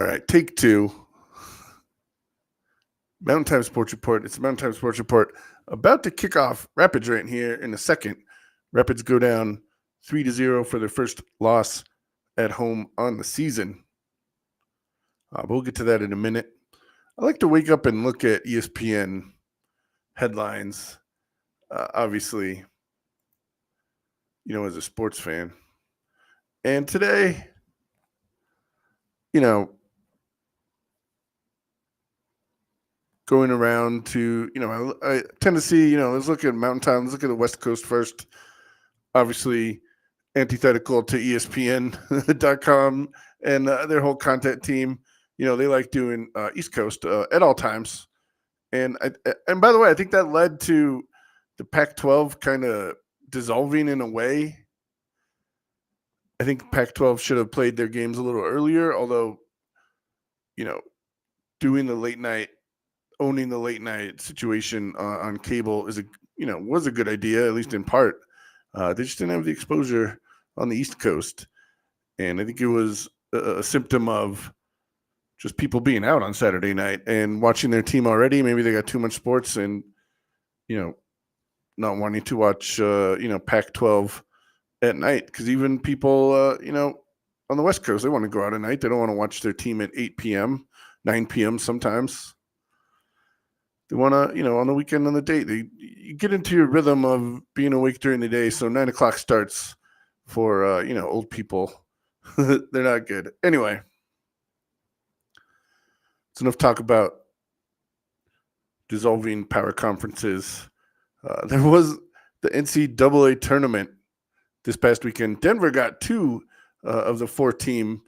All right, take two. Mountain Time Sports Report. It's a Mountain Time Sports Report about to kick off Rapids Rant here in a second. Rapids go down 3-0 for their first loss at home on the season. We'll get to that in a minute. I like to wake up and look at ESPN headlines. Obviously, as a sports fan. And today, going around to, I tend to see, let's look at Mountain Time, let's look at the West Coast first. Obviously, antithetical to ESPN.com and their whole content team. They like doing East Coast at all times. And by the way, I think that led to the Pac-12 kind of dissolving in a way. I think Pac-12 should have played their games a little earlier, although, doing the late night, owning the late night situation on cable was a good idea, at least in part. They just didn't have the exposure on the East Coast. And I think it was a symptom of just people being out on Saturday night and watching their team already. Maybe they got too much sports and, not wanting to watch, Pac-12 at night. Because even people, on the West Coast, they want to go out at night. They don't want to watch their team at 8 p.m., 9 p.m. sometimes. They want to, on the weekend, on the date, you get into your rhythm of being awake during the day. So 9 o'clock starts for, old people. They're not good. Anyway, it's enough talk about dissolving power conferences. There was the NCAA tournament this past weekend. Denver got two of the 4-team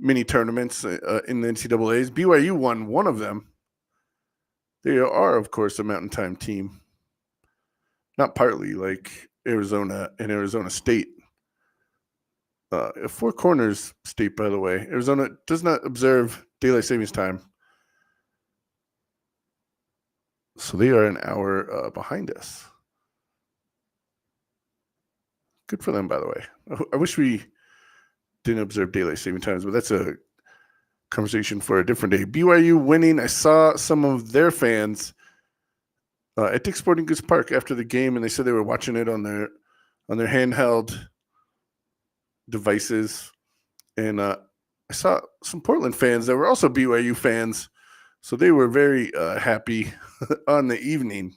mini tournaments in the NCAAs. BYU won one of them. They are, of course, a Mountain Time team. Not partly like Arizona and Arizona State. A Four Corners state, by the way. Arizona does not observe daylight savings time. So they are an hour behind us. Good for them, by the way. I wish we didn't observe daylight saving times, but that's a conversation for a different day. BYU winning. I saw some of their fans at Dick's Sporting Goods Park after the game, and they said they were watching it on their handheld devices. And I saw some Portland fans that were also BYU fans, so they were very happy on the evening.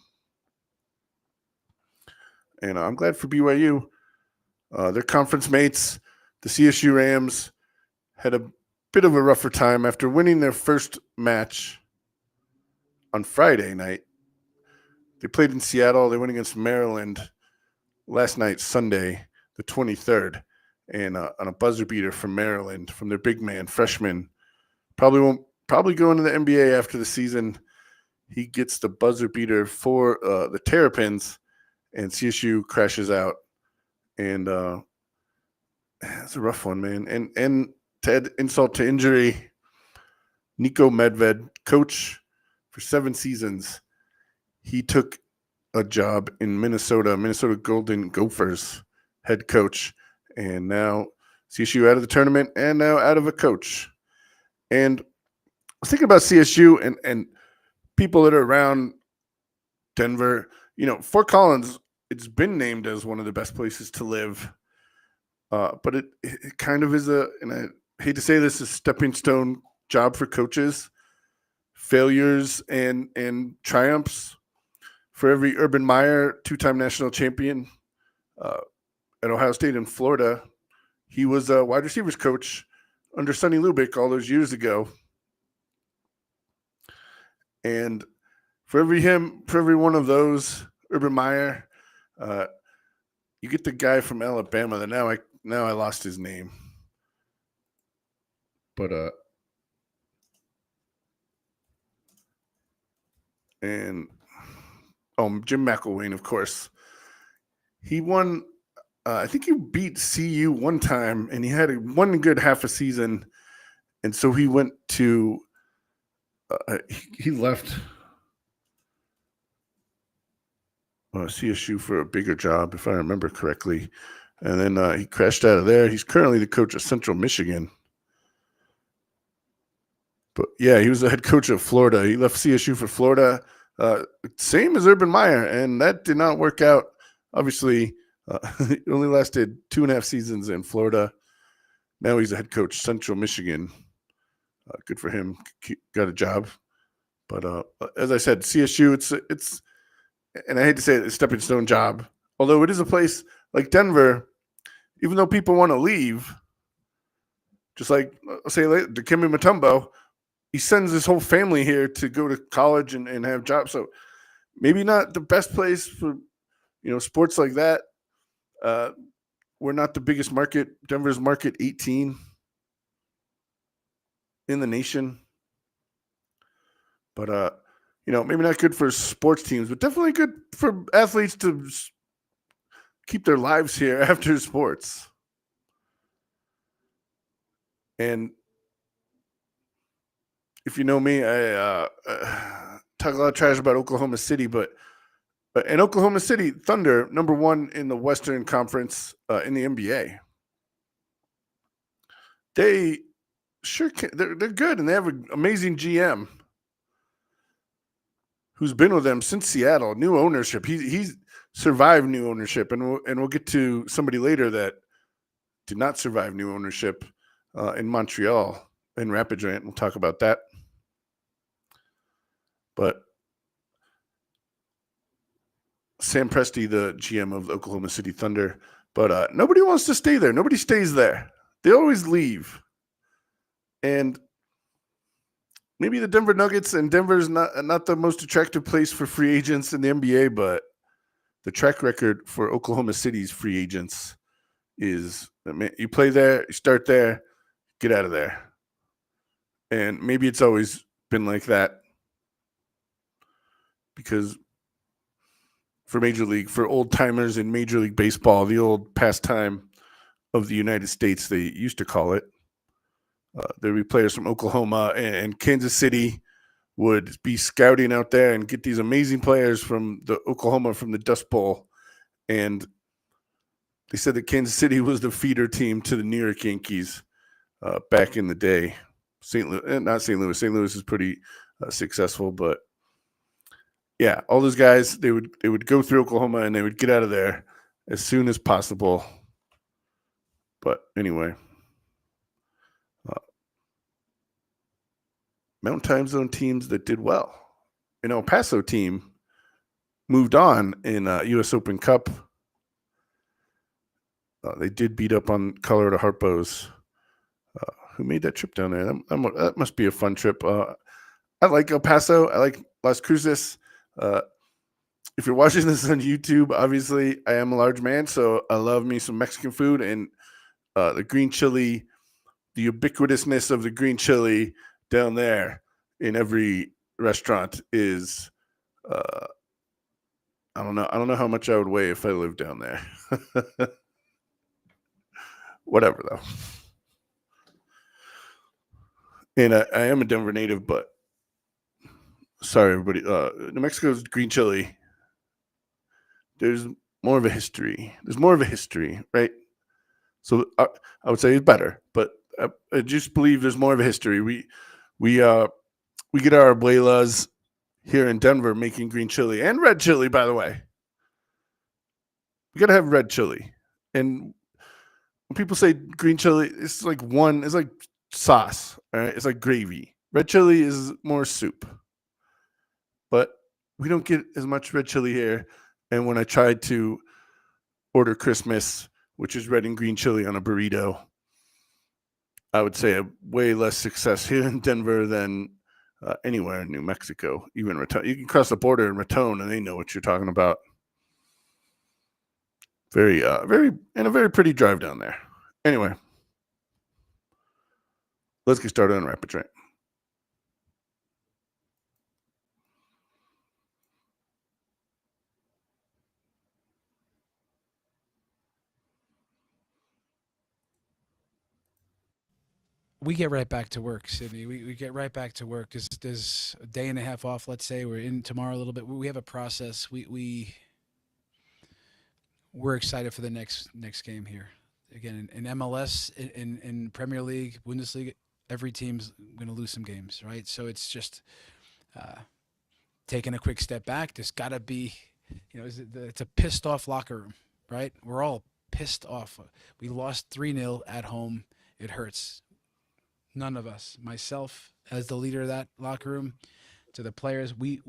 And I'm glad for BYU. Their conference mates, the CSU Rams, had a bit of a rougher time after winning their first match on Friday night. They played in Seattle. They went against Maryland last night, Sunday, the 23rd, and on a buzzer beater from Maryland, from their big man, freshman. Probably go into the NBA after the season. He gets the buzzer beater for the Terrapins, and CSU crashes out. And it's a rough one, man. And to add insult to injury, Nico Medved, coach for 7 seasons, he took a job in Minnesota Golden Gophers head coach, and now CSU out of the tournament and now out of a coach. And I was thinking about CSU and people that are around Denver. Fort Collins, it's been named as one of the best places to live. But it kind of is and I hate to say this, a stepping stone job for coaches. Failures and triumphs. For every Urban Meyer, 2-time national champion at Ohio State and Florida, he was a wide receivers coach under Sonny Lubick all those years ago. And for every one of those, Urban Meyer, you get the guy from Alabama that now I lost his name. But Jim McElwain, of course. He won. I think he beat CU one time, and he had one good half a season, and so he went to. He left CSU for a bigger job, if I remember correctly, and then he crashed out of there. He's currently the coach of Central Michigan. Yeah, he was the head coach of Florida. He left CSU for Florida, uh, same as Urban Meyer, and that did not work out. Obviously, he only lasted 2.5 seasons in Florida. Now he's a head coach, Central Michigan. Good for him. Got a job. But as I said, CSU, it's, and I hate to say it, it's a stepping stone job. Although it is a place like Denver, even though people want to leave, just like say Dikembe Mutombo, he sends his whole family here to go to college and have jobs. So maybe not the best place for sports like that. Uh, we're not the biggest market. Denver's market 18 in the nation, but maybe not good for sports teams, but definitely good for athletes to keep their lives here after sports. And if you know me, I talk a lot of trash about Oklahoma City, but in Oklahoma City, Thunder, number one in the Western Conference in the NBA. They sure can, they're good, and they have an amazing GM who's been with them since Seattle. New ownership. He's survived new ownership, and we'll get to somebody later that did not survive new ownership in Montreal in Rapid Rant. We'll talk about that. But Sam Presti, the GM of the Oklahoma City Thunder, but nobody wants to stay there. Nobody stays there. They always leave. And maybe the Denver Nuggets, and Denver's not the most attractive place for free agents in the NBA, but the track record for Oklahoma City's free agents is, you play there, you start there, get out of there. And maybe it's always been like that because for Major League, for old timers in Major League Baseball, the old pastime of the United States, they used to call it. There'd be players from Oklahoma and Kansas City would be scouting out there and get these amazing players from the Oklahoma from the Dust Bowl. And they said that Kansas City was the feeder team to the New York Yankees back in the day. Not St. Louis. St. Louis is pretty successful, but yeah, all those guys they would go through Oklahoma and they would get out of there as soon as possible. But anyway, Mountain Time Zone teams that did well. An El Paso team moved on in U.S. Open Cup. They did beat up on Colorado Harpos, who made that trip down there. That must be a fun trip. I like El Paso. I like Las Cruces. If you're watching this on YouTube, obviously I am a large man, so I love me some Mexican food, and the green chili, the ubiquitousness of the green chili down there in every restaurant is I don't know how much I would weigh if I lived down there. Whatever though. And I am a Denver native, but sorry everybody. New Mexico's green chili. There's more of a history. There's more of a history, right? So I would say it's better, but I just believe there's more of a history. We get our abuelas here in Denver making green chili and red chili, by the way. We gotta have red chili. And when people say green chili, it's like sauce. All right, it's like gravy. Red chili is more soup. But we don't get as much red chili here. And when I tried to order Christmas, which is red and green chili on a burrito, I would say a way less success here in Denver than anywhere in New Mexico. Even Raton, you can cross the border in Raton, and they know what you're talking about. Very, and a very pretty drive down there. Anyway, let's get started on Rapid Rant. We get right back to work, Sydney. We get right back to work because there's a day and a half off. Let's say we're in tomorrow a little bit. We have a process. We're excited for the next game here. Again, in MLS, in Premier League, Bundesliga, every team's going to lose some games, right? So it's just taking a quick step back. There's got to be, it's a pissed off locker room, right? We're all pissed off. We lost 3-0 at home. It hurts. None of us, myself as the leader of that locker room, to the players, we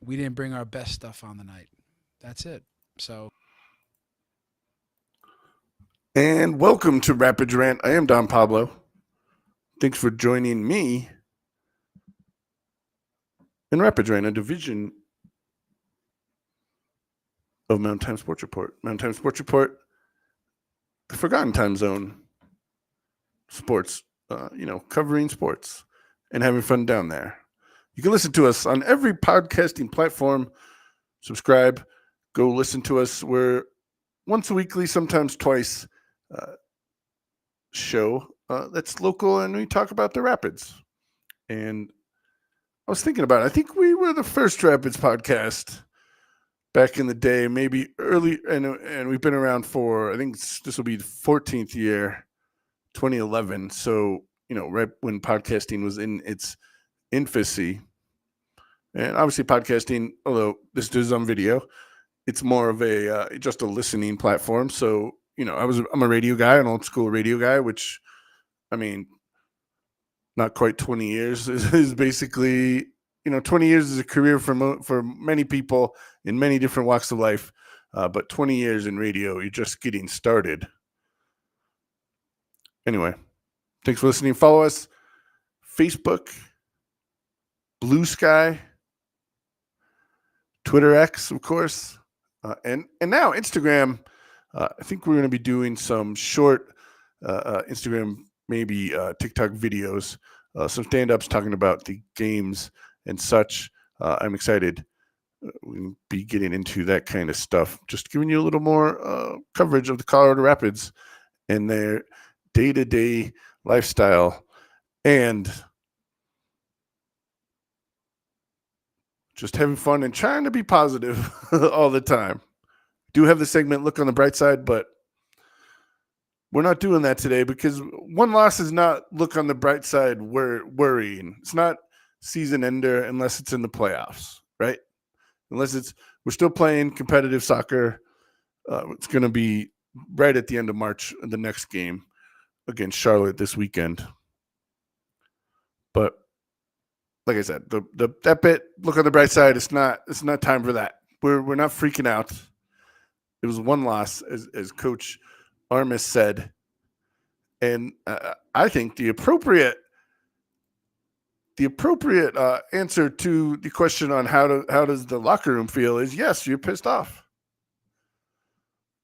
didn't bring our best stuff on the night. That's it. So. And welcome to Rapid Rant. I am Don Pablo. Thanks for joining me in Rapid Rant, a division of Mountain Time Sports Report. Mountain Time Sports Report, the forgotten time zone sports, covering sports and having fun down there. You can listen to us on every podcasting platform. Subscribe. Go listen to us. We're once a weekly, sometimes twice, show that's local, and we talk about the Rapids. And I was thinking about it. I think we were the first Rapids podcast back in the day, maybe early, and we've been around for, I think this will be the 14th year, 2011. So, right when podcasting was in its infancy. And obviously podcasting, although this is on video, it's more of a just a listening platform. So, I'm a radio guy, an old school radio guy, which, I mean, not quite 20 years is basically, 20 years is a career for many people in many different walks of life. But 20 years in radio, you're just getting started. Anyway, thanks for listening. Follow us, Facebook, Blue Sky, Twitter X, of course, and now Instagram. I think we're going to be doing some short Instagram, maybe TikTok videos, some stand-ups talking about the games and such. I'm excited. We'll be getting into that kind of stuff, just giving you a little more coverage of the Colorado Rapids and their day-to-day lifestyle and just having fun and trying to be positive all the time. Do have the segment Look on the Bright Side, but we're not doing that today because one loss is not look on the bright side worrying. It's not season ender unless it's in the playoffs, right? Unless we're still playing competitive soccer. It's going to be right at the end of March, the next game against Charlotte this weekend. But like I said, that bit, look on the bright side, it's not time for that. We're not freaking out. It was one loss, as Coach Armis said, and I think the appropriate answer to the question on how does the locker room feel is yes, you're pissed off.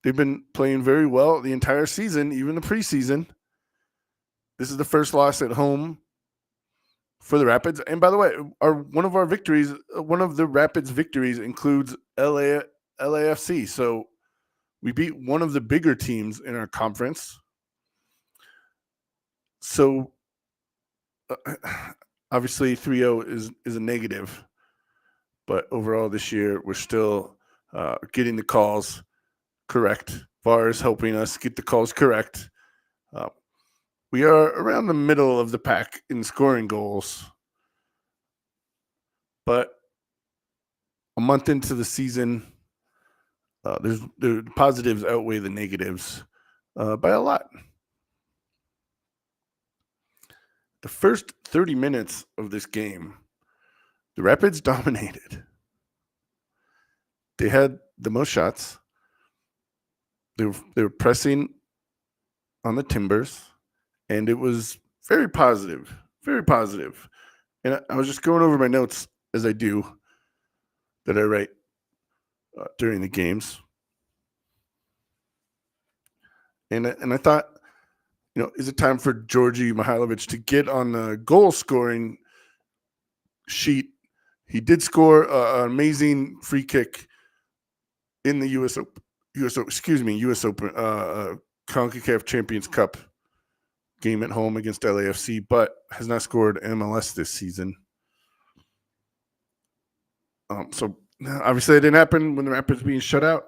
They've been playing very well the entire season, even the preseason. This is the first loss at home for the Rapids. And by the way, one of the Rapids victories includes LAFC. So we beat one of the bigger teams in our conference. So obviously 3-0 is a negative. But overall this year, we're still getting the calls correct. VAR is helping us get the calls correct. We are around the middle of the pack in scoring goals. But a month into the season, the positives outweigh the negatives by a lot. The first 30 minutes of this game, the Rapids dominated. They had the most shots. They were pressing on the Timbers, and it was very positive, very positive. And I was just going over my notes as I do that I write during the games. And I thought, is it time for Georgi Mihailovic to get on the goal scoring sheet? He did score an amazing free kick in the U.S. Open, CONCACAF Champions Cup game at home against LAFC, but has not scored MLS this season. So obviously it didn't happen when the Rapids being shut out.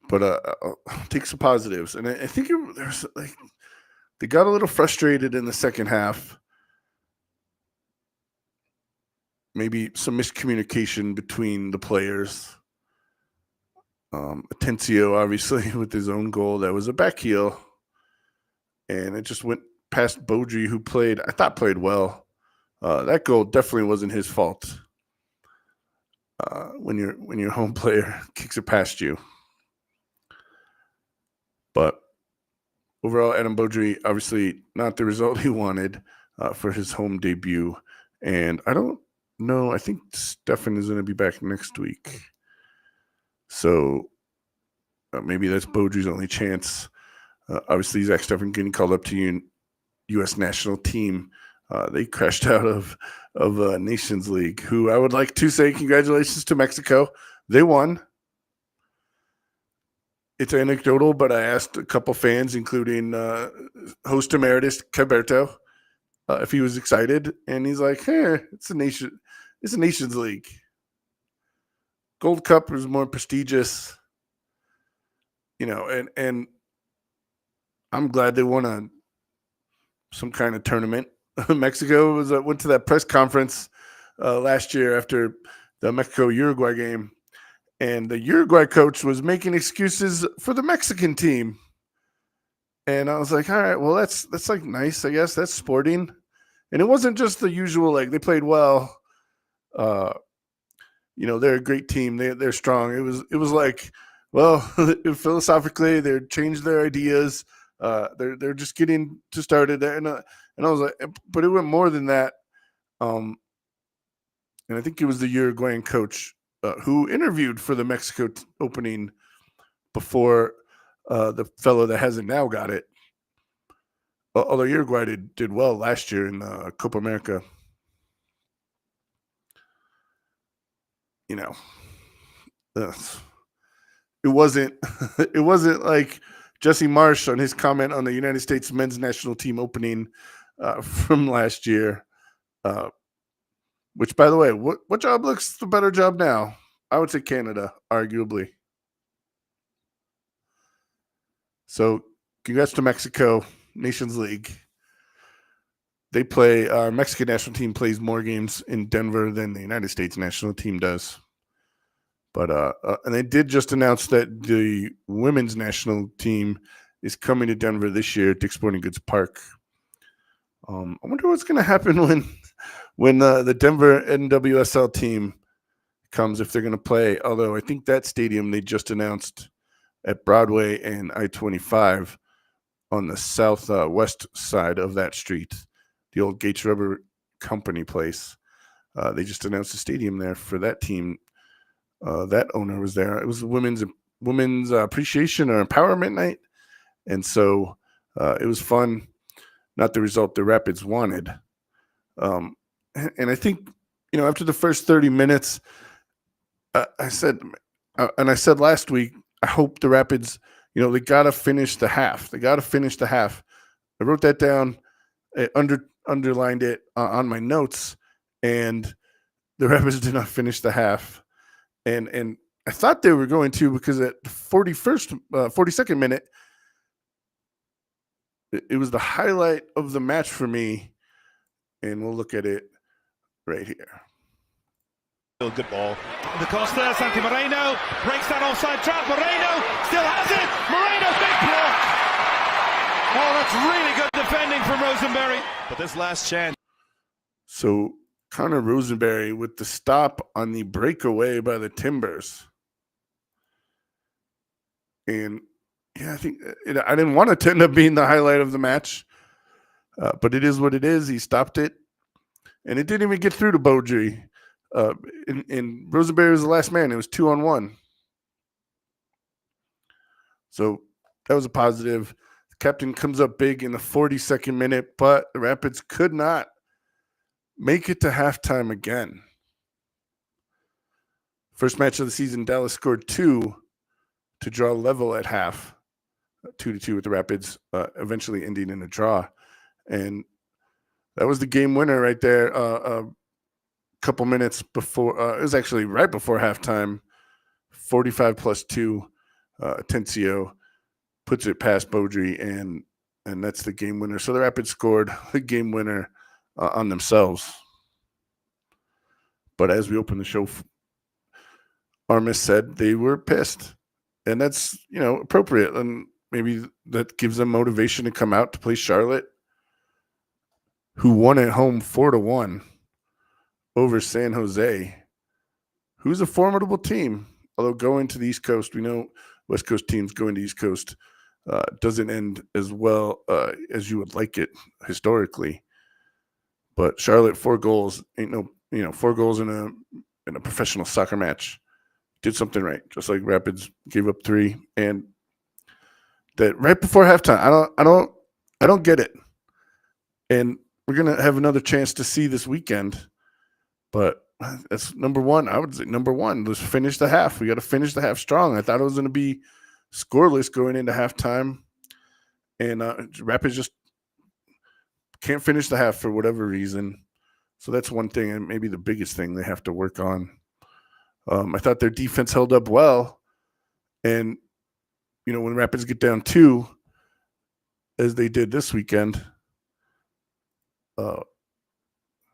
But I'll take some positives. And I think there's They got a little frustrated in the second half. Maybe some miscommunication between the players. Atencio, obviously, with his own goal, that was a back heel. And it just went past Beaudry, who I thought played well. That goal definitely wasn't his fault. When your home player kicks it past you. But overall, Adam Beaudry, obviously not the result he wanted for his home debut. And I don't know. I think Stefan is going to be back next week. So maybe that's Beaudry's only chance. Obviously, Zach Stefan getting called up to U.S. national team. They crashed out of Nations League, who I would like to say congratulations to Mexico. They won. It's anecdotal, but I asked a couple fans, including host emeritus Caberto, if he was excited, and he's like, it's a Nations League. Gold Cup is more prestigious, and I'm glad they won some kind of tournament. Mexico went to that press conference last year after the Mexico-Uruguay game, and the Uruguay coach was making excuses for the Mexican team. And I was like, all right, well, that's like nice, I guess. That's sporting. And it wasn't just the usual, like, they played well. They're a great team. They're strong. It was like, well, philosophically, they changed their ideas. They're just getting to started there. And I was like, but it went more than that. And I think it was the Uruguayan coach who interviewed for the Mexico opening before the fellow that hasn't now got it. Although Uruguay did well last year in Copa America. It wasn't like Jesse Marsh on his comment on the United States men's national team opening from last year. Which, by the way, what job looks the better job now? I would say Canada, arguably. So, congrats to Mexico, Nations League. They play, our Mexican national team plays more games in Denver than the United States national team does. But and they did just announce that the women's national team is coming to Denver this year at Dick's Sporting Goods Park. I wonder what's going to happen when the Denver NWSL team comes, if they're going to play. Although I think that stadium they just announced at Broadway and I-25 on the southwest side of that street, the old Gates Rubber Company place. They just announced a stadium there for that team. That owner was there. It was women's appreciation or empowerment night, and so it was fun. Not the result the Rapids wanted, and I think after the first 30 minutes, I said last week, I hope the Rapids, they got to finish the half. They got to finish the half. I wrote that down, underlined it on my notes, and the Rapids did not finish the half. And I thought they were going to, because at the 42nd minute, it was the highlight of the match for me. And we'll look at it right here. Good ball. The Costa, Santi Moreno breaks that offside trap. Moreno still has it. Moreno, big block. Oh, that's really good defending from Rosenberry. But this last chance. So Connor Rosenberry with the stop on the breakaway by the Timbers. And I think I didn't want it to end up being the highlight of the match, but it is what it is. He stopped it, and it didn't even get through to Beaudry. And Rosenberry was the last man. It was 2-on-1. So that was a positive. The captain comes up big in the 42nd minute, but the Rapids could not make it to halftime again. First match of the season, Dallas scored 2 to draw level at half, 2-2 with the Rapids, eventually ending in a draw. And that was the game winner right there. A couple minutes before, it was actually right before halftime, 45+2. Atencio puts it past Beaudry, and and that's the game winner. So the Rapids scored the game winner on themselves. But as we open the show, Armis said they were pissed, and that's appropriate, and maybe that gives them motivation to come out to play Charlotte, who won at home 4-1 over San Jose, who's a formidable team. Although going to the East Coast, we know West Coast teams going to East Coast doesn't end as well as you would like it historically. But Charlotte, 4 goals ain't no 4 goals in a professional soccer match. Did something right, just like Rapids gave up 3, and that right before halftime. I don't get it. And we're gonna have another chance to see this weekend, but that's number one. I would say number one. Let's finish the half. We got to finish the half strong. I thought it was going to be scoreless going into halftime, and Rapids just can't finish the half for whatever reason. So that's one thing, and maybe the biggest thing they have to work on. I thought their defense held up well, and when Rapids get down 2, as they did this weekend,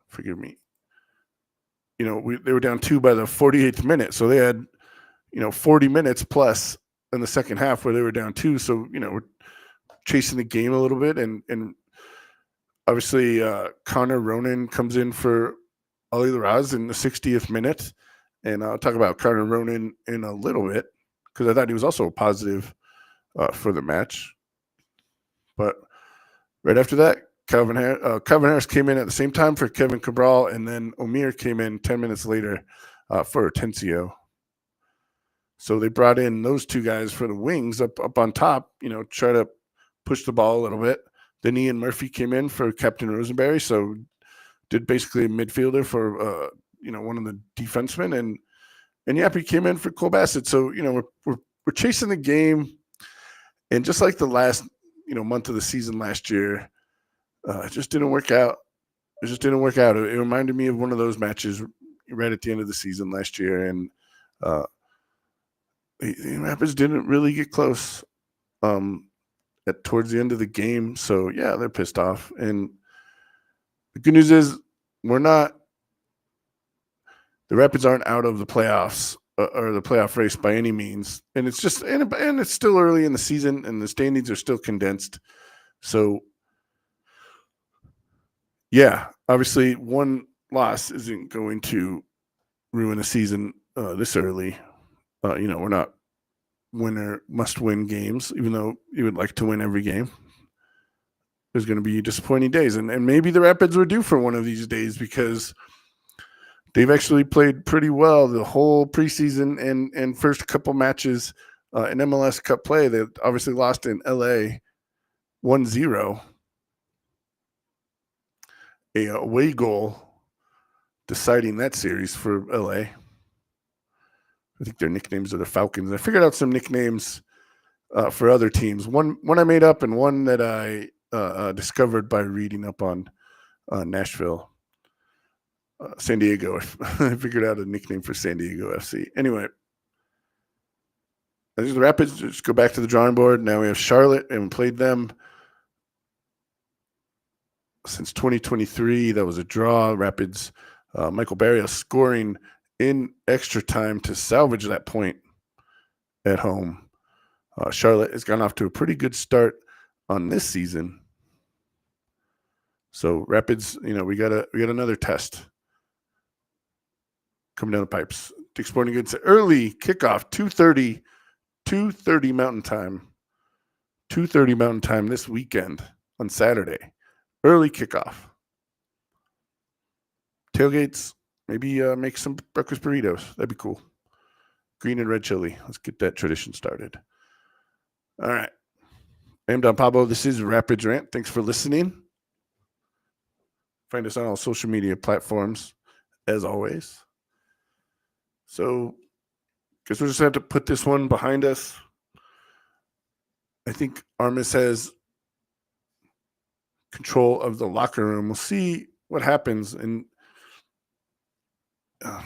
forgive me. They were down 2 by the 48th minute, so they had 40 minutes plus in the second half where they were down 2. So we're chasing the game a little bit, and obviously Connor Ronan comes in for Ali Laraz in the 60th minute, and I'll talk about Connor Ronan in a little bit because I thought he was also a positive for the match. But right after that, Calvin Harris came in at the same time for Kevin Cabral, and then Omir came in 10 minutes later for Atencio. So they brought in those 2 guys for the wings up on top, try to push the ball a little bit. Then Ian Murphy came in for Captain Rosenberry, so did basically a midfielder for one of the defensemen, and Yappy came in for Cole Bassett. So we're chasing the game, and just like the last month of the season last year. It just didn't work out. It reminded me of one of those matches right at the end of the season last year, and the Rapids didn't really get close towards the end of the game. So yeah, they're pissed off. And the good news is the Rapids aren't out of the playoffs or the playoff race by any means. And it's just and it's still early in the season, and the standings are still condensed. So. Yeah, obviously one loss isn't going to ruin a season this early. We're not must-win games, even though you would like to win every game. There's going to be disappointing days, and maybe the Rapids were due for one of these days because they've actually played pretty well the whole preseason and first couple matches in MLS Cup play. They obviously lost in LA 1-0. A away goal deciding that series for LA. I think their nicknames are the Falcons. I figured out some nicknames for other teams. One I made up, and one that I discovered by reading up on Nashville. San Diego. I figured out a nickname for San Diego FC. Anyway, I think the Rapids just go back to the drawing board. Now we have Charlotte, and played them since 2023. That was a draw. Rapids, Michael Barrios scoring in extra time to salvage that point at home. Charlotte has gone off to a pretty good start on this season. So Rapids, we got another test coming down the pipes. Dick Sporting Goods early kickoff, 2:30 Mountain Time. 2:30 Mountain Time this weekend on Saturday. Early kickoff. Tailgates, maybe make some breakfast burritos. That'd be cool. Green and red chili. Let's get that tradition started. All right. I'm Don Pablo. This is Rapids Rant. Thanks for listening. Find us on all social media platforms, as always. So, guess we'll just have to put this one behind us. I think Armis has control of the locker room. We'll see what happens, and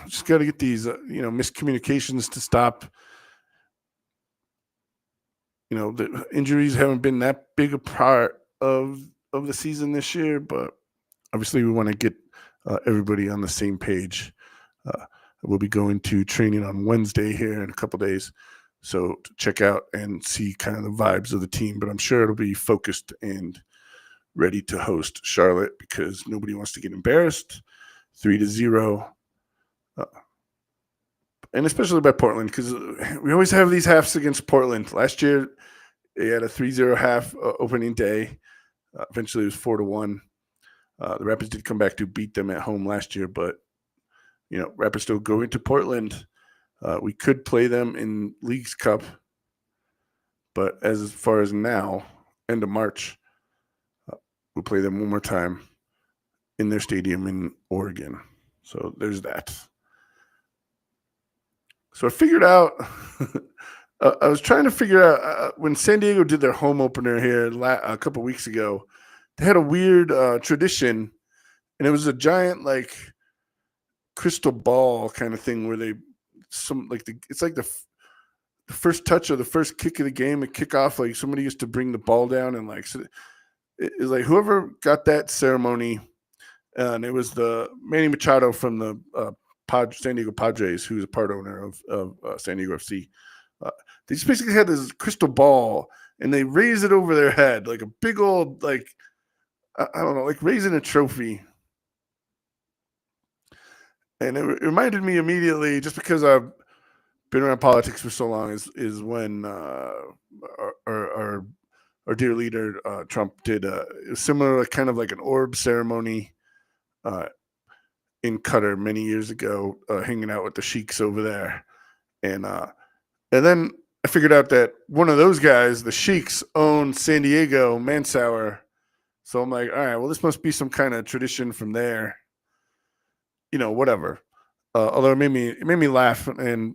just got to get these miscommunications to stop. The injuries haven't been that big a part of the season this year, but obviously we want to get everybody on the same page. We'll be going to training on Wednesday here in a couple days, so to check out and see kind of the vibes of the team. But I'm sure it'll be focused and ready to host Charlotte because nobody wants to get embarrassed. 3-0. And especially by Portland, because we always have these halves against Portland. Last year, they had a 3-0 half opening day. Eventually, it was 4-1. The Rapids did come back to beat them at home last year, but Rapids still going to Portland. We could play them in Leagues Cup, but as far as now, end of March, we'll play them one more time in their stadium in Oregon. So there's that. So I figured out, I was trying to figure out when San Diego did their home opener here a couple weeks ago, they had a weird tradition, and it was a giant crystal ball kind of thing where it's like the first touch or the first kick of the game, the kickoff, like somebody used to bring the ball down and so it's like whoever got that ceremony, and it was the Manny Machado from the San Diego Padres, who's a part owner of San Diego FC. They just basically had this crystal ball, and they raised it over their head like a big old I don't know, like raising a trophy. And it reminded me immediately, just because I've been around politics for so long, is when our dear leader Trump did a similar kind of like an orb ceremony in Qatar many years ago, hanging out with the sheiks over there, and then I figured out that one of those guys, the sheiks, own San Diego Mansour. So I'm like, all right, well, this must be some kind of tradition from there. Whatever. Although it made me laugh, and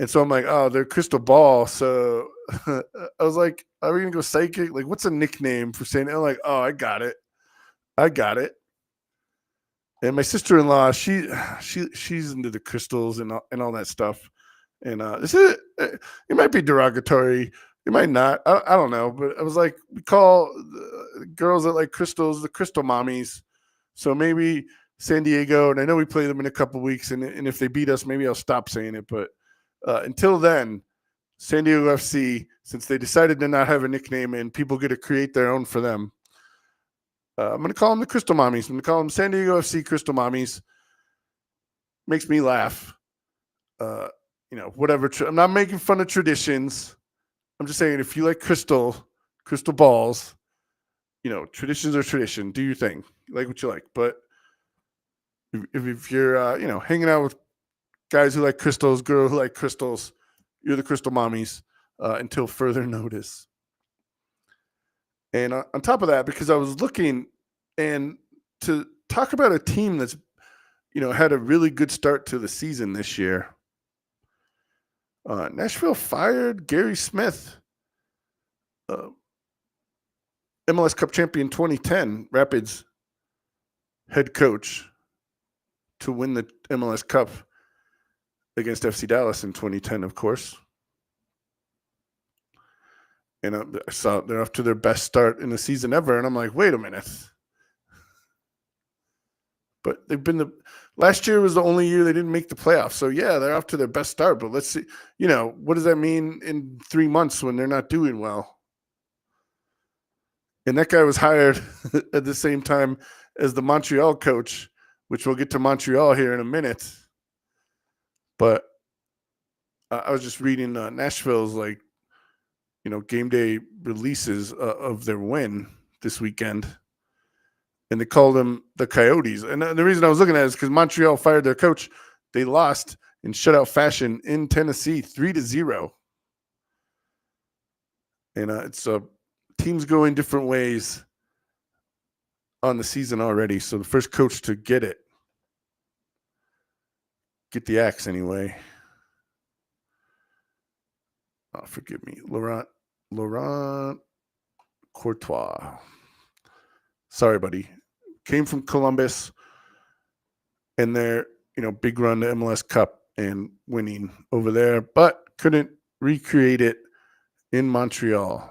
so I'm like, oh, they're crystal ball. So I was like, are we gonna go psychic? Like, what's a nickname for saying? I'm like, oh, I got it. And my sister-in-law, she's into the crystals and all that stuff. And it might be derogatory. It might not. I don't know. But I was like, we call girls that like crystals the crystal mommies. So maybe San Diego, and I know we play them in a couple weeks, and if they beat us, maybe I'll stop saying it. But until then, San Diego FC, since they decided to not have a nickname and people get to create their own for them, I'm going to call them the Crystal Mommies. I'm going to call them San Diego FC Crystal Mommies. Makes me laugh. Whatever. I'm not making fun of traditions. I'm just saying, if you like crystal balls, traditions are tradition. Do your thing. You like what you like. But if you're, hanging out with guys who like crystals, girls who like crystals, you're the Crystal Mommies until further notice. And on top of that, because I was looking and to talk about a team that's, had a really good start to the season this year. Nashville fired Gary Smith, MLS Cup champion 2010 Rapids head coach, to win the MLS Cup against FC Dallas in 2010, of course. And I saw they're off to their best start in the season ever. And I'm like, wait a minute. But they've been last year was the only year they didn't make the playoffs. So yeah, they're off to their best start. But let's see, what does that mean in 3 months when they're not doing well? And that guy was hired at the same time as the Montreal coach, which we'll get to Montreal here in a minute. But I was just reading Nashville's game day releases of their win this weekend, and they called them the Coyotes. And the reason I was looking at it is because Montreal fired their coach. They lost in shutout fashion in Tennessee, 3-0. And it's teams going different ways on the season already. So the first coach to get the axe anyway. Oh, forgive me, Laurent Courtois. Sorry, buddy. Came from Columbus, and their big run to MLS Cup and winning over there, but couldn't recreate it in Montreal.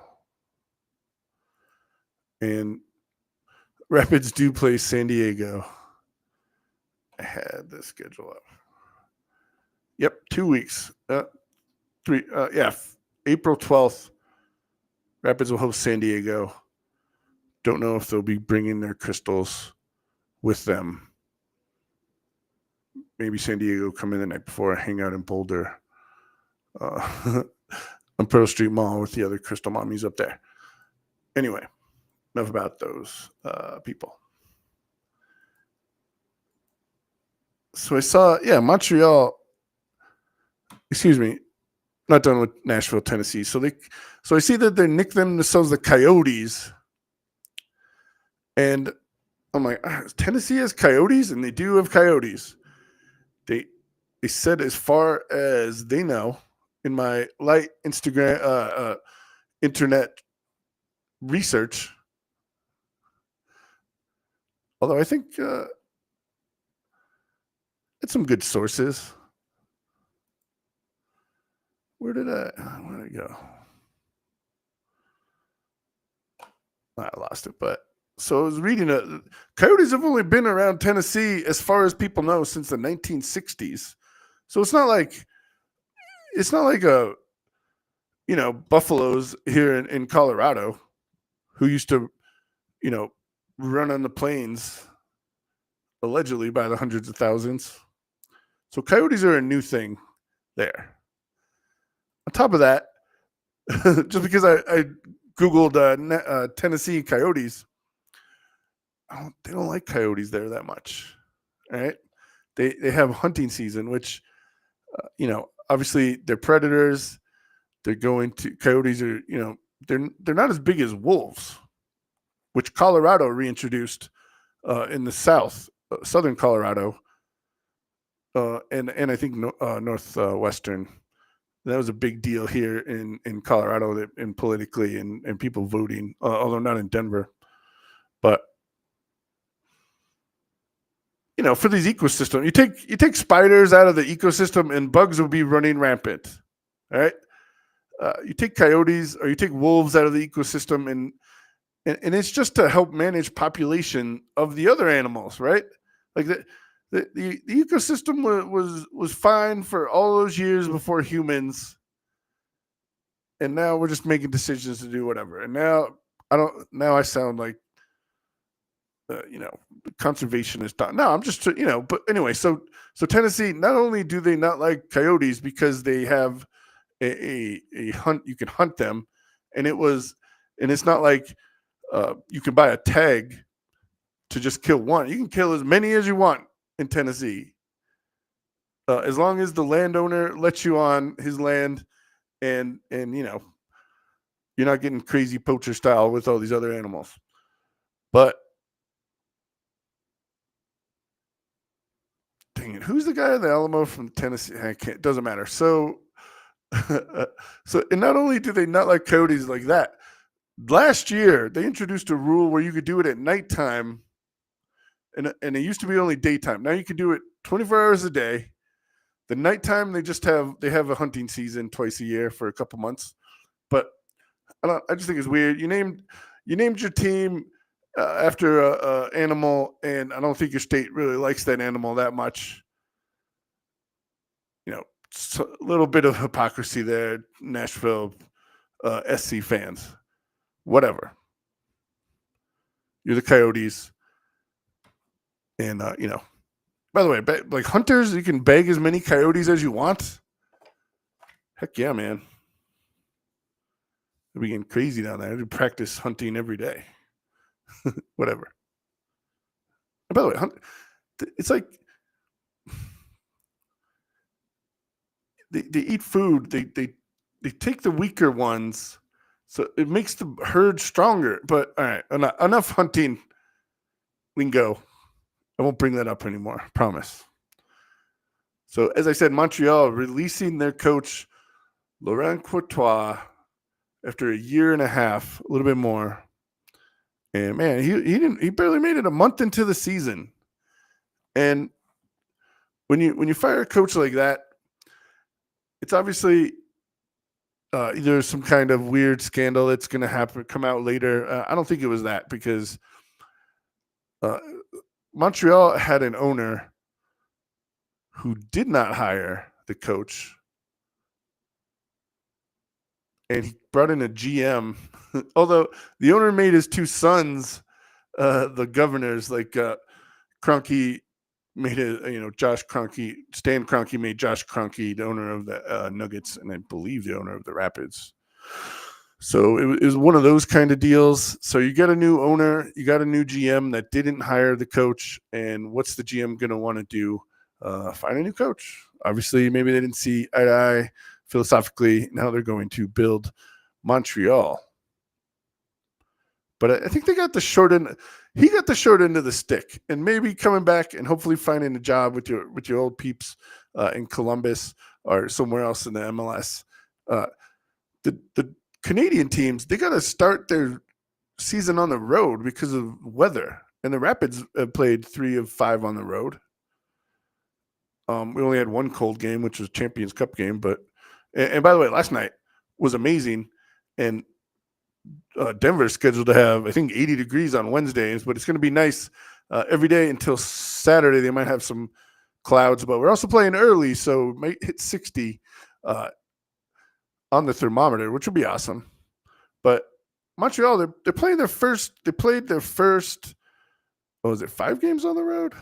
And Rapids do play San Diego. I had the schedule up. Yep, 2 weeks. April 12th, Rapids will host San Diego. Don't know if they'll be bringing their crystals with them. Maybe San Diego come in the night before, hang out in Boulder on Pearl Street Mall with the other crystal mommies up there. Anyway, enough about those people. So I saw, Montreal. Excuse me, not done with Nashville, Tennessee. So I see that they nicknamed themselves the Coyotes, and I'm like, Tennessee has Coyotes, and they do have Coyotes. They said, as far as they know, in my light Instagram internet research, although I think it's some good sources. Where did I go? I lost it, but so I was reading Coyotes have only been around Tennessee, as far as people know, since the 1960s. So it's not like Buffaloes here in Colorado, who used to, run on the plains allegedly by the hundreds of thousands. So Coyotes are a new thing there. On top of that, just because I Googled Tennessee Coyotes, they don't like coyotes there that much. All right. They have hunting season, which, obviously they're predators. Coyotes are, they're not as big as wolves, which Colorado reintroduced in the southern Colorado, and I think northwestern. That was a big deal here in Colorado, and politically, and people voting, although not in Denver. But for these ecosystems, you take spiders out of the ecosystem, and bugs will be running rampant. All right, you take coyotes or you take wolves out of the ecosystem, and it's just to help manage population of the other animals, right? Like the ecosystem was fine for all those years before humans, and now we're just making decisions to do whatever. And now I sound like conservationist. No, I'm just But anyway, so Tennessee, not only do they not like coyotes because they have a hunt, you can hunt them, and it's not like you can buy a tag to just kill one. You can kill as many as you want in Tennessee, as long as the landowner lets you on his land, and you're not getting crazy poacher style with all these other animals. But dang it, who's the guy in the Alamo from Tennessee? It doesn't matter. So and not only do they not like coyotes like that, last year they introduced a rule where you could do it at nighttime, and it used to be only daytime. Now you can do it 24 hours a day. The nighttime they have a hunting season twice a year for a couple months. But I just think it's weird. You named your team after a animal, and I don't think your state really likes that animal that much. It's a little bit of hypocrisy there, Nashville SC fans. Whatever. You're the Coyotes, and by the way, like hunters, you can bag as many coyotes as you want. Heck yeah, man. They're getting crazy down there. They practice hunting every day. Whatever. And by the way, it's like they eat food. They take the weaker ones, so it makes the herd stronger. But all right, enough hunting lingo. I won't bring that up anymore. Promise. So, as I said, Montreal releasing their coach, Laurent Courtois, after a year and a half, a little bit more. And man, he barely made it a month into the season. And when you fire a coach like that, it's obviously either some kind of weird scandal that's going to come out later. I don't think it was that, because Montreal had an owner who did not hire the coach, and he brought in a GM. Although the owner made his two sons the governors, like Kroenke made Josh Kroenke, Stan Kroenke made Josh Kroenke the owner of the Nuggets, and I believe the owner of the Rapids. So it was one of those kind of deals. So you got a new owner, you got a new GM that didn't hire the coach, and what's the GM going to want to do? Find a new coach. Obviously, maybe they didn't see eye to eye philosophically. Now they're going to build Montreal. But I think they got the short end. He got the short end of the stick, and maybe coming back and hopefully finding a job with your old peeps in Columbus or somewhere else in the MLS. The Canadian teams, they got to start their season on the road because of weather, and the Rapids have played 3 of 5 on the road. We only had one cold game, which was Champions Cup game, but and by the way, last night was amazing, and Denver's scheduled to have, I think, 80 degrees on Wednesdays, but it's going to be nice every day until Saturday. They might have some clouds, but we're also playing early, so it might hit 60 on the thermometer, which will be awesome. But Montreal, they're playing their first. They played their first. What was it? 5 games on the road.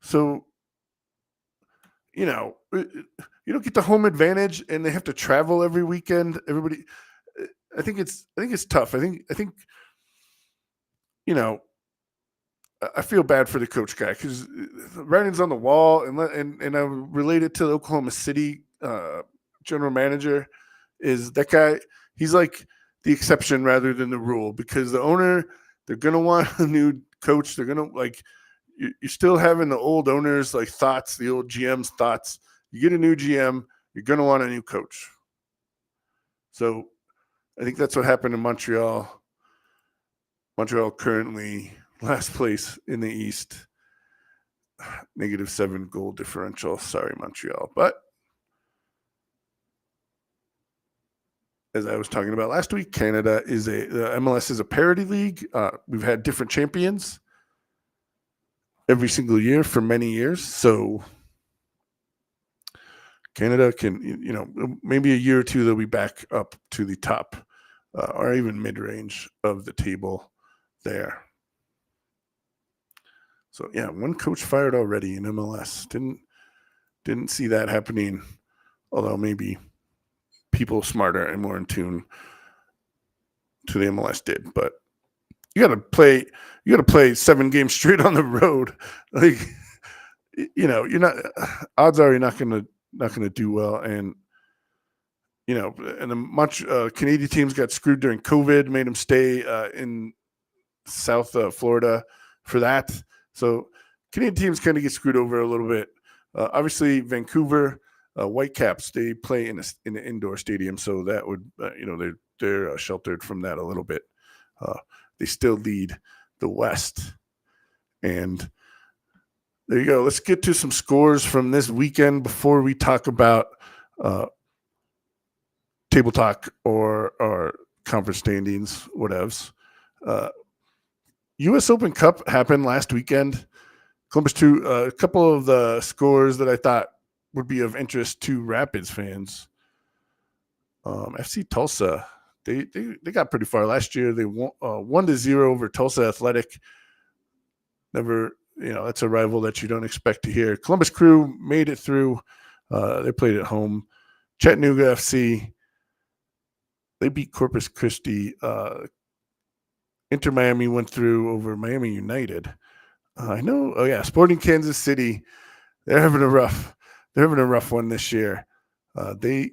So, you don't get the home advantage, and they have to travel every weekend. Everybody, I think it's tough. I think I feel bad for the coach guy, because the writing's on the wall, and I relate it to the Oklahoma City general manager. Is that guy? He's like the exception rather than the rule, because the owner, they're gonna want a new coach. They're gonna you're still having the old owners thoughts, the old GM's thoughts. You get a new GM, you're gonna want a new coach. So I think that's what happened in Montreal. Montreal currently last place in the East, -7 goal differential. Sorry, Montreal. But as I was talking about last week, Canada the MLS is a parity league. We've had different champions every single year for many years. So Canada can, maybe a year or two, they'll be back up to the top or even mid-range of the table there. So yeah, one coach fired already in MLS. Didn't see that happening, although maybe people smarter and more in tune to the MLS did. But you got to play 7 games straight on the road. You're not. Odds are you're not going to do well. And and the Canadian teams got screwed during COVID, made them stay in South Florida for that. So Canadian teams kind of get screwed over a little bit. Obviously, Vancouver Whitecaps, they play in an indoor stadium, so that would they're sheltered from that a little bit. They still lead the West, and there you go. Let's get to some scores from this weekend before we talk about table talk or conference standings, whatevs. U.S. Open Cup happened last weekend. Columbus 2, a couple of the scores that I thought would be of interest to Rapids fans. FC Tulsa, they got pretty far last year. They won 1-0 over Tulsa Athletic. Never, that's a rival that you don't expect to hear. Columbus Crew made it through. They played at home. Chattanooga FC, they beat Corpus Christi. Inter Miami went through over Miami United. I know. Oh yeah, Sporting Kansas City. They're having a rough one this year. They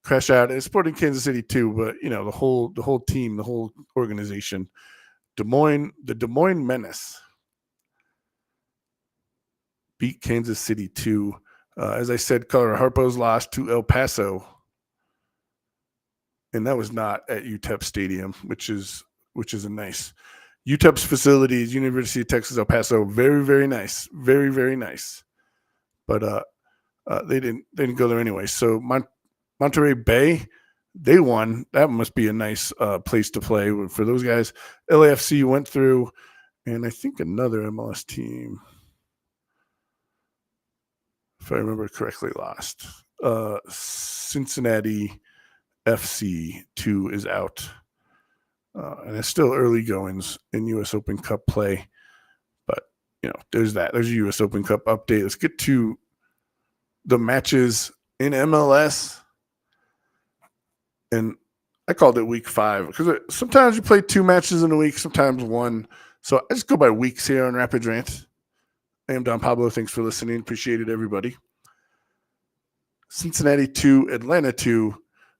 crash out. It's Sporting Kansas City too, but the whole team, the whole organization. The Des Moines Menace beat Kansas City 2. As I said, Colorado Harpo's lost to El Paso, and that was not at UTEP Stadium, which is a nice. UTEP's facilities, University of Texas El Paso, very, very nice, very, very nice. But they didn't go there anyway. So Monterey Bay, they won. That must be a nice place to play for those guys. LAFC went through, and I think another MLS team, if I remember correctly, lost. Cincinnati FC 2 is out. And it's still early goings in U.S. Open Cup play. But, there's that. There's a U.S. Open Cup update. Let's get to the matches in MLS. And I called it week 5 because sometimes you play 2 matches in a week, sometimes 1. So I just go by weeks here on Rapid Rant. I am Don Pablo. Thanks for listening. Appreciate it, everybody. Cincinnati 2, Atlanta 2,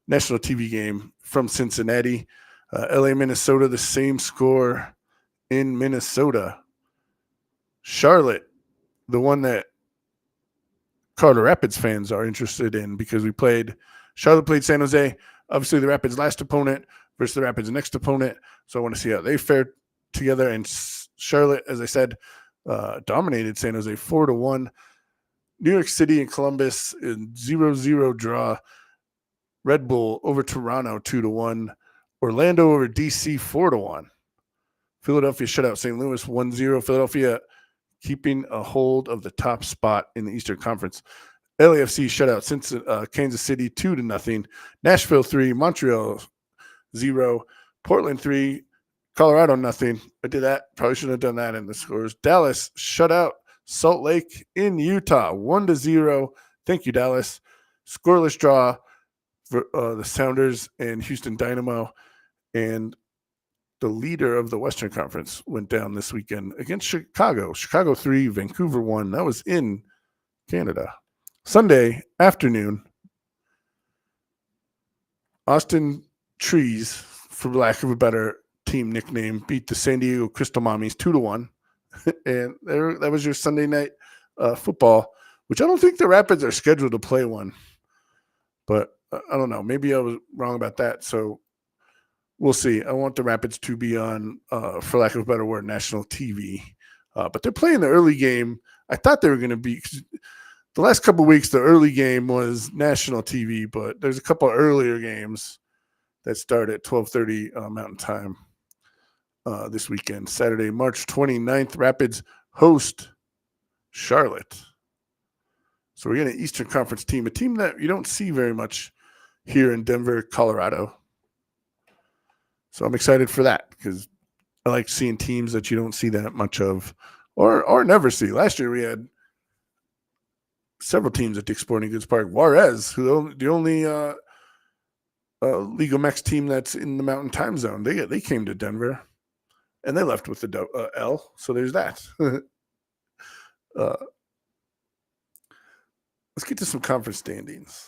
national TV game from Cincinnati. LA, Minnesota, the same score in Minnesota. Charlotte, the one that Colorado Rapids fans are interested in because Charlotte played San Jose. Obviously, the Rapids' last opponent versus the Rapids' next opponent. So I want to see how they fared together. And Charlotte, as I said, dominated San Jose 4-1. New York City and Columbus in 0-0 draw. Red Bull over Toronto 2-1. Orlando over DC 4-1. Philadelphia shut out St. Louis 1-0. Philadelphia keeping a hold of the top spot in the Eastern Conference. LAFC shut out Kansas City 2-0. Nashville 3, Montreal 0, Portland 3, Colorado 0. I did that. Probably shouldn't have done that in the scores. Dallas shut out Salt Lake in Utah 1-0. Thank you, Dallas. Scoreless draw for the Sounders and Houston Dynamo. And the leader of the Western Conference went down this weekend against Chicago. Chicago 3, Vancouver 1. That was in Canada. Sunday afternoon, Austin Trees, for lack of a better team nickname, beat the San Diego Crystal Mommies 2-1. And that was your Sunday night football, which I don't think the Rapids are scheduled to play one. But I don't know. Maybe I was wrong about that. So we'll see. I want the Rapids to be on, for lack of a better word, national TV. But they're playing the early game. I thought they were going to be – the last couple of weeks, the early game was national TV, but there's a couple of earlier games that start at 12:30 Mountain Time this weekend. Saturday, March 29th, Rapids host Charlotte. So we're getting an Eastern Conference team, a team that you don't see very much here in Denver, Colorado. So I'm excited for that because I like seeing teams that you don't see that much of or never see. Last year we had several teams at Dick's Sporting Goods Park. Juarez, who the only Liga MX team that's in the Mountain Time Zone, they came to Denver, and they left with the L. So there's that. Let's get to some conference standings.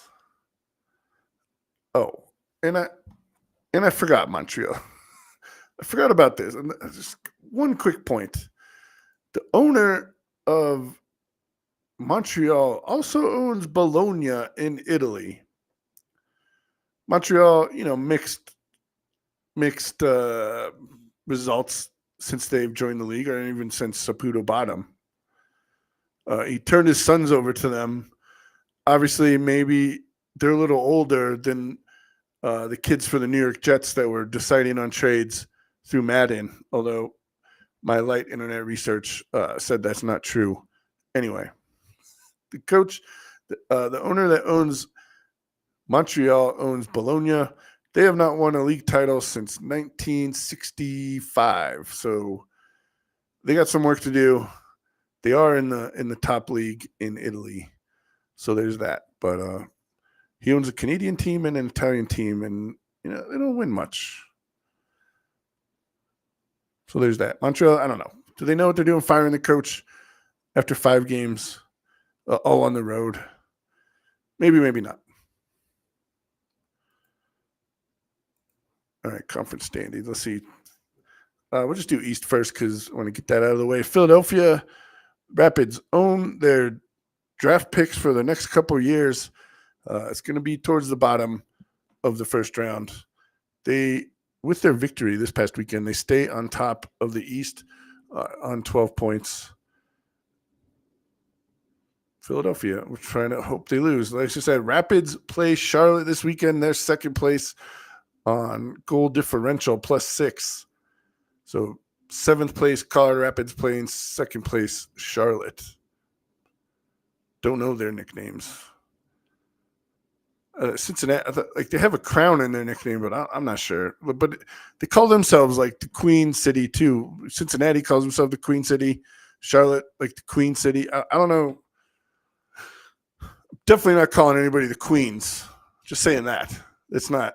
Oh, and I forgot Montreal. I forgot about this. And just one quick point: the owner of Montreal also owns Bologna in Italy. Montreal, mixed results since they've joined the league, or even since Saputo bought him. He turned his sons over to them. Obviously, maybe they're a little older than the kids for the New York Jets that were deciding on trades through Madden, although my light internet research said that's not true. Anyway. The coach, the owner that owns Montreal owns Bologna. They have not won a league title since 1965. So they got some work to do. They are in the top league in Italy. So there's that. But he owns a Canadian team and an Italian team, and they don't win much. So there's that. Montreal, I don't know. Do they know what they're doing firing the coach after 5 games? All on the road. Maybe not. All right, conference standings. Let's see. We'll just do East first because I want to get that out of the way. Philadelphia Rapids own their draft picks for the next couple of years. It's going to be towards the bottom of the first round. With their victory this past weekend, they stay on top of the East on 12 points. Philadelphia. We're trying to hope they lose. Like I said, Rapids play Charlotte this weekend. They're second place on goal differential +6. So 7th place Colorado Rapids playing second place Charlotte. Don't know their nicknames. Cincinnati, like they have a crown in their nickname, but I'm not sure. But they call themselves like the Queen City too. Cincinnati calls themselves the Queen City. Charlotte, like the Queen City. I don't know. Definitely not calling anybody the Queens. Just saying that. It's not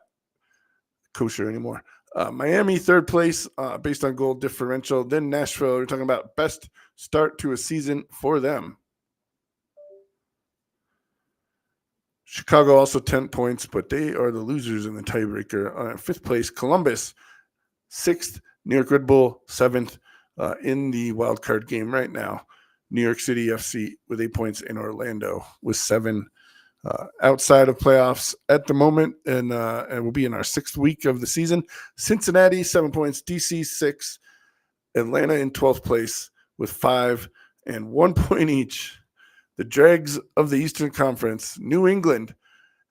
kosher anymore. Miami, 3rd place based on goal differential. Then Nashville, we're talking about best start to a season for them. Chicago also 10 points, but they are the losers in the tiebreaker. 5th place, Columbus, 6th, New York Red Bull, 7th in the wild card game right now. New York City FC with 8 points, in Orlando with 7. Outside of playoffs at the moment, and we'll be in our 6th week of the season. Cincinnati, 7 points, DC 6, Atlanta in 12th place with 5 and 1 point each. The dregs of the Eastern Conference, New England.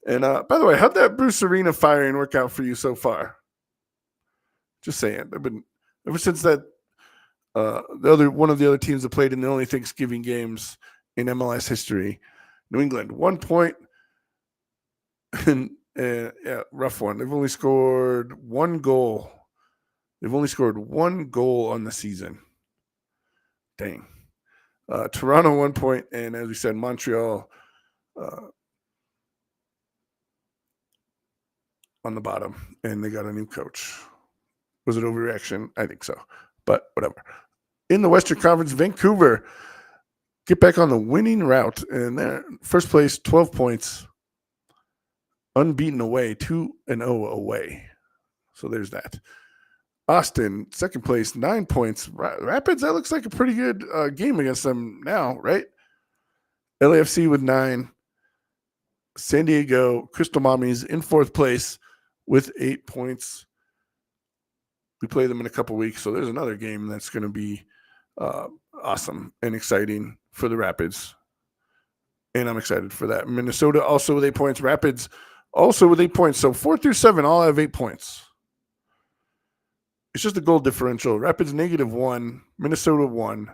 And by the way, how'd that Bruce Arena firing work out for you so far? Just saying. I've been ever since that one of the other teams that played in the only Thanksgiving games in MLS history. New England, 1 point. And yeah, rough one. They've only scored 1 goal. They've only scored 1 goal on the season. Dang. Toronto 1 point, and as we said, Montreal on the bottom, and they got a new coach. Was it overreaction? I think so, but whatever. In the Western Conference, Vancouver get back on the winning route, and they're first place, 12 points, unbeaten away, 2-0 away. So there's that. Austin, second place, 9 points. Rapids, that looks like a pretty good game against them now, right? LAFC with 9. San Diego, Crystal Mommies in 4th place with 8 points. We play them in a couple weeks, so there's another game that's going to be awesome and exciting for the Rapids. And I'm excited for that. Minnesota also with 8 points. Rapids also with 8 points. So 4 through 7 all have 8 points. It's just a goal differential. Rapids -1, Minnesota 1,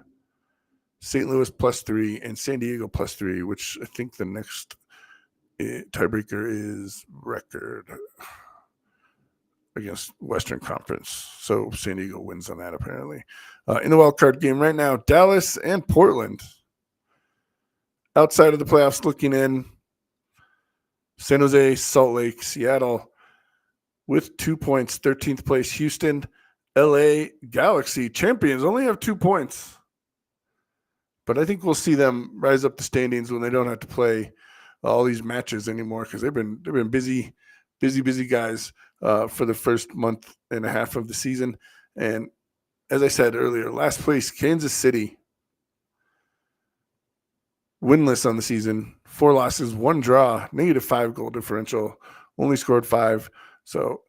St. Louis +3, and San Diego +3, which I think the next tiebreaker is record against Western Conference. So San Diego wins on that apparently. In the wild card game right now, Dallas and Portland. Outside of the playoffs looking in, San Jose, Salt Lake, Seattle with 2 points, 13th place, Houston. LA Galaxy champions only have 2 points. But I think we'll see them rise up the standings when they don't have to play all these matches anymore, because they've been busy guys for the first month and a half of the season. And as I said earlier, last place, Kansas City, winless on the season, 4 losses, 1 draw, -5 goal differential, only scored 5. So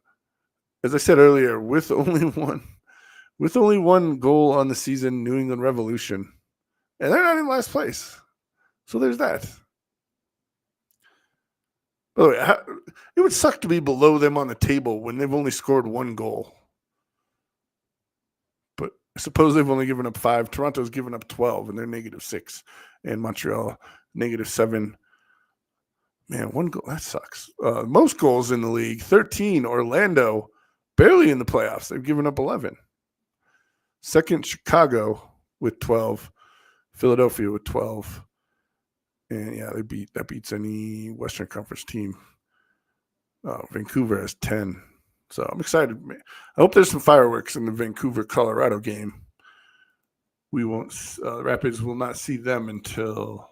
as I said earlier, with only one goal on the season, New England Revolution, and they're not in last place. So there's that. By the way, it would suck to be below them on the table when they've only scored 1 goal. But I suppose they've only given up 5. Toronto's given up 12, and they're -6. And Montreal, -7. Man, 1 goal, that sucks. Most goals in the league, 13. Orlando, barely in the playoffs. They've given up 11. Second, Chicago with 12. Philadelphia with 12. And yeah, that beats any Western Conference team. Vancouver has 10. So I'm excited. I hope there's some fireworks in the Vancouver-Colorado game. We won't. Rapids will not see them until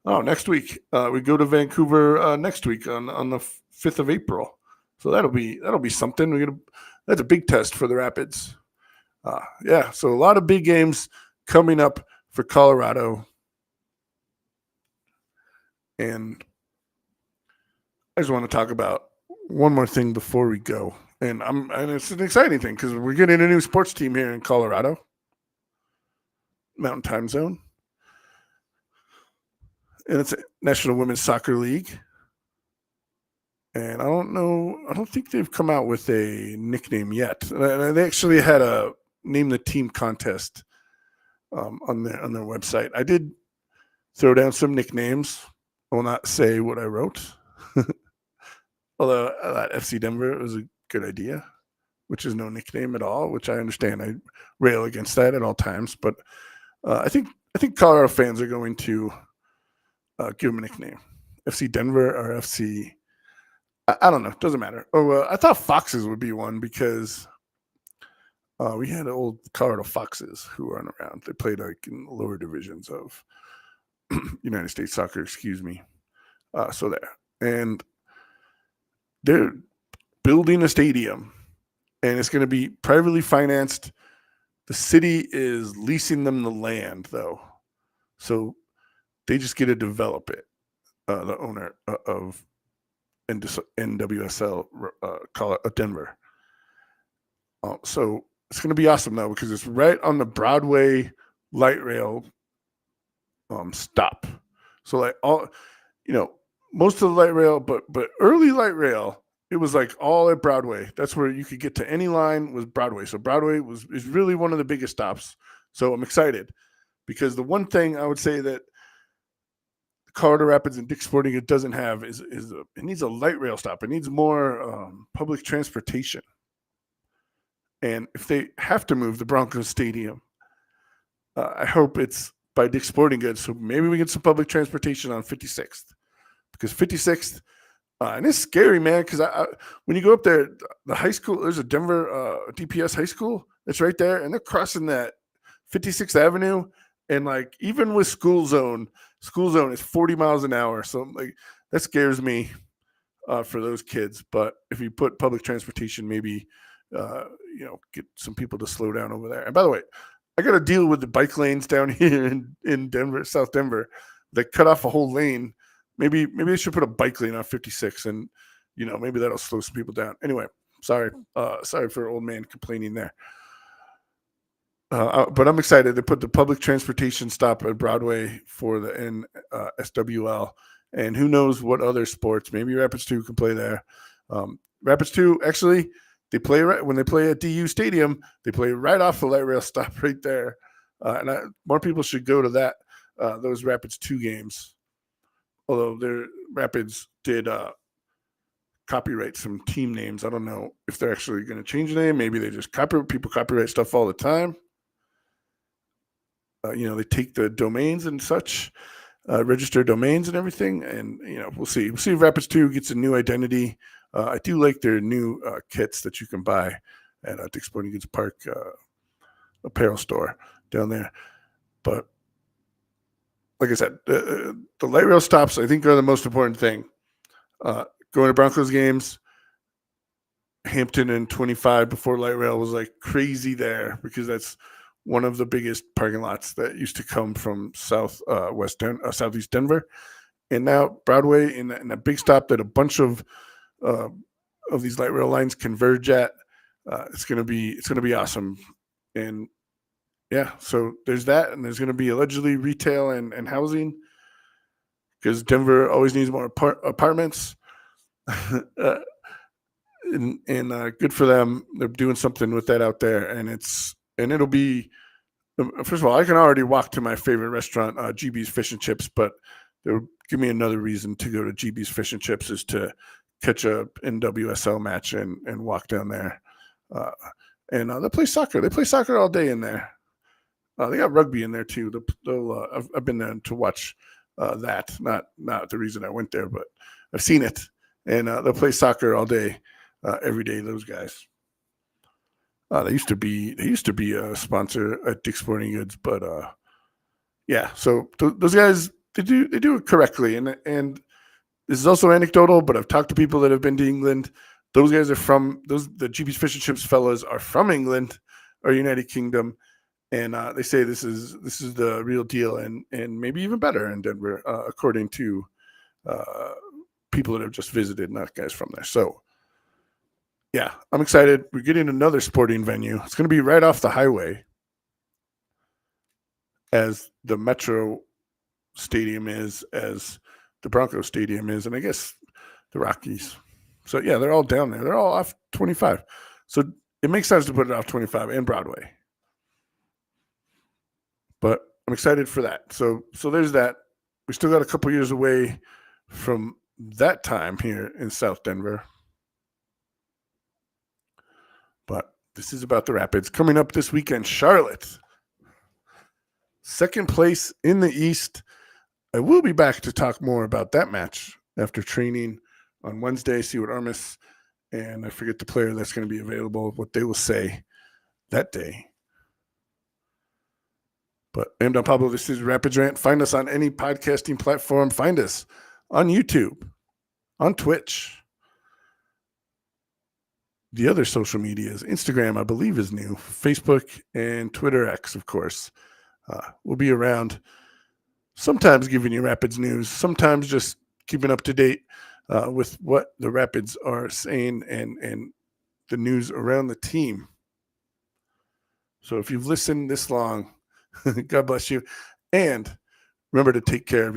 next week. We go to Vancouver next week on the 5th of April. So that'll be something. That's a big test for the Rapids. Yeah. So a lot of big games coming up for Colorado. And I just want to talk about one more thing before we go. And it's an exciting thing because we're getting a new sports team here in Colorado. Mountain Time Zone. and it's a National Women's Soccer League. And I don't think they've come out with a nickname yet. And they actually had a name the team contest on their website. I did throw down some nicknames. I will not say what I wrote, although I thought FC Denver was a good idea, which is no nickname at all. Which I understand. I rail against that at all times, but I think Colorado fans are going to give them a nickname, FC Denver or FC. I don't know. Doesn't matter. Oh, I thought Foxes would be one because we had old Colorado Foxes who aren't around. They played like in lower divisions of United States soccer. Excuse me. So there, and they're building a stadium, and it's going to be privately financed. The city is leasing them the land, though, so they just get to develop it. The owner of NWSL Denver. So it's going to be awesome though because it's right on the Broadway light rail stop. So like all, most of the light rail, but early light rail, it was like all at Broadway. That's where you could get to any line was Broadway. So Broadway is really one of the biggest stops. So I'm excited because the one thing I would say that Colorado Rapids and Dick's Sporting Goods doesn't have is it needs a light rail stop. It needs more public transportation. And if they have to move the Broncos Stadium, I hope it's by Dick's Sporting Goods. So maybe we get some public transportation on 56th because 56th, and it's scary, man. Because when you go up there, the high school, there's a Denver DPS high school that's right there, and they're crossing that 56th Avenue, and like even with school zone is 40 miles an hour. So like that scares me for those kids. But if you put public transportation, maybe get some people to slow down over there. And by the way, I got to deal with the bike lanes down here in Denver, South Denver. They cut off a whole lane. Maybe they should put a bike lane on 56, and maybe that'll slow some people down. Anyway, sorry for old man complaining there. But I'm excited to put the public transportation stop at Broadway for the SWL, and who knows what other sports. Maybe Rapids 2 can play there. Rapids 2 actually. They play when they play at DU Stadium. They play right off the light rail stop right there, and more people should go to that those Rapids 2 games. Although their Rapids did copyright some team names, I don't know if they're actually going to change the name. Maybe they just copyright stuff all the time. They take the domains and such, register domains and everything, and we'll see. We'll see if Rapids 2 gets a new identity. I do like their new kits that you can buy at Dick's Sporting Goods Park apparel store down there. But like I said, the light rail stops, I think, are the most important thing. Going to Broncos games, Hampton and 25 before light rail was like crazy there because that's one of the biggest parking lots that used to come from southeast Denver. And now Broadway in a big stop that a bunch of these light rail lines converge at. It's gonna be awesome. And yeah, so there's that, and there's gonna be allegedly retail and housing because Denver always needs more apartments. and good for them. They're doing something with that out there, and it'll be. First of all, I can already walk to my favorite restaurant, GB's Fish and Chips, but they'll give me another reason to go to GB's Fish and Chips is to catch a NWSL match and walk down there. And they play soccer. They play soccer all day in there. They got rugby in there too. I've been there to watch that. Not the reason I went there, but I've seen it. And they'll play soccer all day, every day. Those guys. They used to be a sponsor at Dick's Sporting Goods, but yeah. So those guys they do it correctly, and this is also anecdotal, but I've talked to people that have been to England. Those guys are the GB's Fish and Chips fellas are from England or United Kingdom, and they say this is the real deal, and maybe even better in Denver, according to people that have just visited, not guys from there. So. Yeah, I'm excited. We're getting another sporting venue. It's going to be right off the highway as the Metro stadium is as the Broncos stadium is, and I guess the Rockies. So yeah, they're all down there. They're all off 25. So it makes sense to put it off 25 and Broadway. But I'm excited for that. So there's that. We still got a couple years away from that time here in South Denver. But this is about the Rapids. Coming up this weekend, Charlotte. Second place in the East. I will be back to talk more about that match after training on Wednesday, see what Armis, and I forget the player that's going to be available, what they will say that day. But I'm Don Pablo. This is Rapids Rant. Find us on any podcasting platform. Find us on YouTube, on Twitch. The other social medias, Instagram, I believe, is new. Facebook and Twitter X, of course. We'll be around, sometimes giving you Rapids news, sometimes just keeping up to date with what the Rapids are saying and the news around the team. So if you've listened this long, God bless you. And remember to take care of